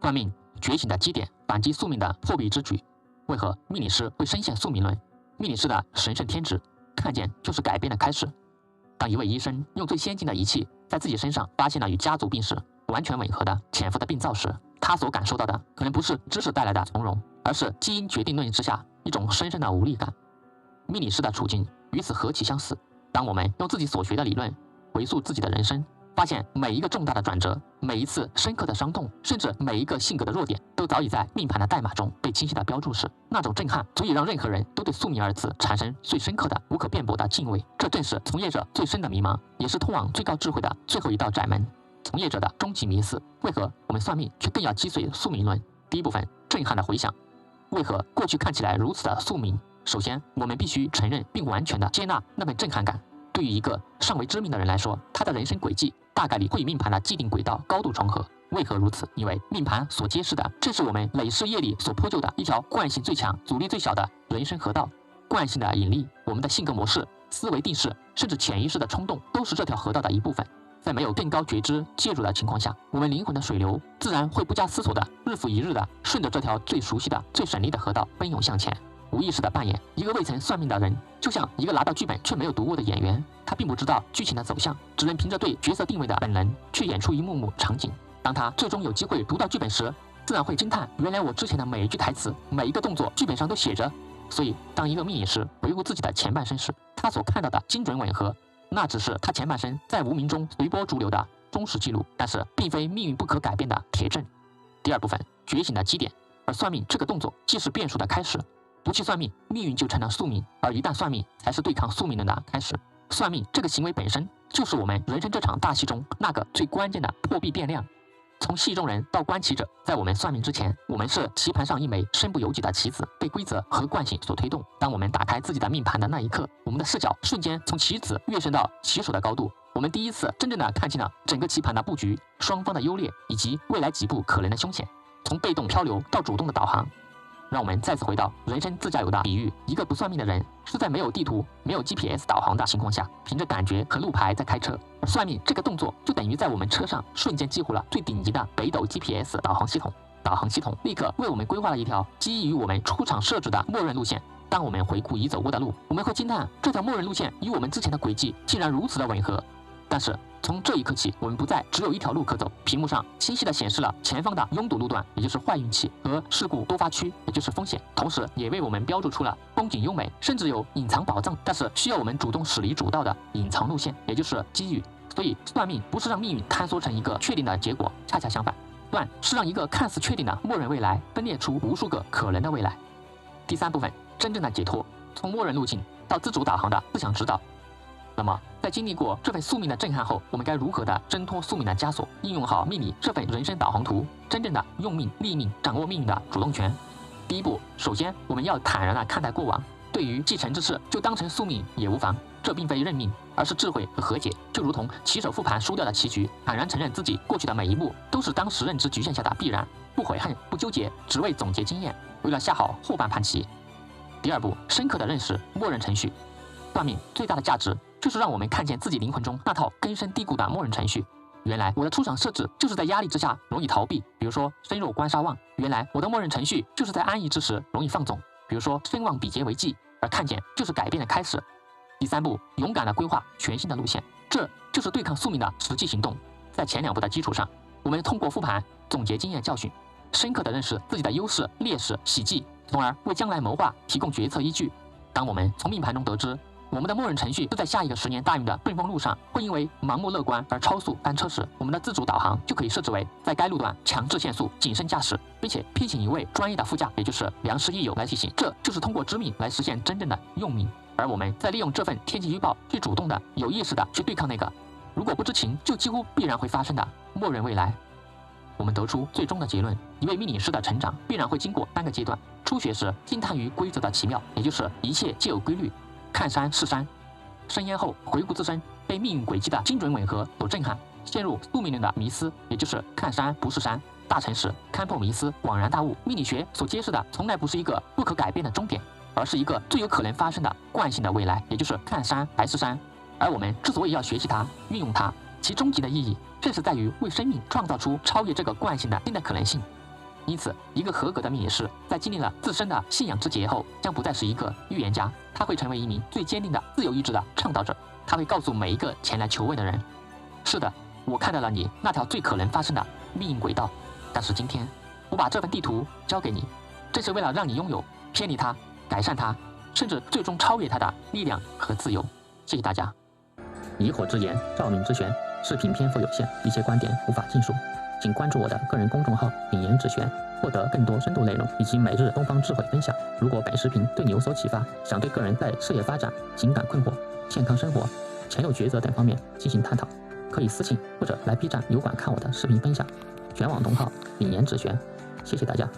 断命觉醒的基点，反击宿命的破壁之举。为何命理师会深陷宿命论？命理师的神圣天职，看见就是改变的开始。当一位医生用最先进的仪器在自己身上发现了与家族病史完全吻合的潜伏的病灶时，他所感受到的可能不是知识带来的从容，而是基因决定论之下一种深深的无力感。命理师的处境与此何其相似。当我们用自己所学的理论回溯自己的人生，发现每一个重大的转折，每一次深刻的伤痛，甚至每一个性格的弱点，都早已在命盘的代码中被清晰的标注时，那种震撼足以让任何人都对宿命二字产生最深刻的无可辩驳的敬畏。这正是从业者最深的迷茫，也是通往最高智慧的最后一道窄门。从业者的终极迷思，为何我们算命却更要击碎宿命论？第一部分，震撼的回响。为何过去看起来如此的宿命？首先，我们必须承认并完全的接纳那份震撼感。对于一个尚未知命的人来说，他的人生轨迹大概率会与命盘的既定轨道高度重合。为何如此？因为命盘所揭示的正是我们累世业力所铺就的一条惯性最强、阻力最小的人生河道。惯性的引力，我们的性格模式、思维定式，甚至潜意识的冲动，都是这条河道的一部分。在没有更高觉知介入的情况下，我们灵魂的水流自然会不加思索的日复一日的顺着这条最熟悉的、最省力的河道奔涌向前。无意识的扮演一个未曾算命的人，就像一个拿到剧本却没有读过的演员，他并不知道剧情的走向，只能凭着对角色定位的本能去演出一幕幕场景。当他最终有机会读到剧本时，自然会惊叹，原来我之前的每一句台词、每一个动作，剧本上都写着。所以，当一个命理师回顾自己的前半生时，他所看到的精准吻合，那只是他前半生在无名中随波逐流的忠实记录，但是并非命运不可改变的铁证。第二部分，觉醒的基点。而算命这个动作既是变数的开始，不去算命，命运就成了宿命；而一旦算命，才是对抗宿命论的开始。算命这个行为本身，就是我们人生这场大戏中那个最关键的破壁变量。从戏中人到观棋者，在我们算命之前，我们是棋盘上一枚身不由己的棋子，被规则和惯性所推动。当我们打开自己的命盘的那一刻，我们的视角瞬间从棋子跃升到棋手的高度。我们第一次真正的看清了整个棋盘的布局、双方的优劣以及未来几步可能的凶险。从被动漂流到主动的导航。让我们再次回到人生自驾游的比喻，一个不算命的人是在没有地图、没有 GPS 导航的情况下，凭着感觉和路牌在开车。而算命这个动作就等于在我们车上瞬间激活了最顶级的北斗 GPS 导航系统。导航系统立刻为我们规划了一条基于我们出厂设置的默认路线。当我们回顾已走过的路，我们会惊叹这条默认路线与我们之前的轨迹竟然如此的吻合。但是从这一刻起，我们不再只有一条路可走，屏幕上清晰地显示了前方的拥堵路段，也就是坏运气，和事故多发区，也就是风险，同时也为我们标注出了风景优美，甚至有隐藏宝藏，但是需要我们主动驶离主道的隐藏路线，也就是机遇。所以算命不是让命运坍缩成一个确定的结果，恰恰相反，算是让一个看似确定的默认未来分裂出无数个可能的未来。第三部分，真正的解脱，从默认路径到自主导航的思想指导。那么，在经历过这份宿命的震撼后，我们该如何的挣脱宿命的枷锁，应用好命理这份人生导航图，真正的用命立命，掌握命运的主动权？第一步，首先我们要坦然地看待过往，对于既成之事就当成宿命也无妨，这并非认命，而是智慧和和解。就如同棋手复盘输掉的棋局，坦然承认自己过去的每一步都是当时认知局限下的必然，不悔恨，不纠结，只为总结经验，为了下好后半盘棋。第二步，深刻地认识默认程序。算命最大的价值就是让我们看见自己灵魂中那套根深蒂固的默认程序。原来我的出场设置就是在压力之下容易逃避，比如说身弱官杀旺；原来我的默认程序就是在安逸之时容易放纵，比如说身旺比劫为忌。而看见就是改变的开始。第三步，勇敢地规划全新的路线，这就是对抗宿命的实际行动。在前两步的基础上，我们通过复盘总结经验教训，深刻地认识自己的优势、劣势、喜忌，从而为将来谋划提供决策依据。当我们从命盘中得知我们的默认程序是在下一个10年大运的顺风路上，会因为盲目乐观而超速翻车时，我们的自主导航就可以设置为在该路段强制限速、谨慎驾驶，并且聘请一位专业的副驾，也就是良师益友来提醒。这就是通过知命来实现真正的用命。而我们在利用这份天气预报去主动的、有意识的去对抗那个如果不知情就几乎必然会发生的默认未来。我们得出最终的结论：一位命理师的成长必然会经过3个阶段。初学时惊叹于规则的奇妙，也就是一切皆有规律，看山是山；深烟后回顾自身，被命运轨迹的精准吻合所震撼，陷入宿命论的迷思，也就是看山不是山。大成时看破迷思，恍然大悟。命理学所揭示的从来不是一个不可改变的终点，而是一个最有可能发生的惯性的未来，也就是看山还是山。而我们之所以要学习它、运用它，其终极的意义正是在于为生命创造出超越这个惯性的新的可能性。因此，一个合格的命理师在经历了自身的信仰之劫后，将不再是一个预言家，他会成为一名最坚定的自由意志的倡导者。他会告诉每一个前来求问的人：是的，我看到了你那条最可能发生的命运轨道，但是今天我把这份地图交给你，这是为了让你拥有偏离它、改善它，甚至最终超越它的力量和自由。谢谢大家。以火之言，照命之玄。视频篇幅有限，一些观点无法尽述，请关注我的个人公众号“品言之玄”，获得更多深度内容以及每日东方智慧分享。如果本视频对你有所启发，想对个人在事业发展、情感困惑、健康生活、前路抉择等方面进行探讨，可以私信或者来 B 站油管看我的视频分享。全网同号“品言之玄”，谢谢大家。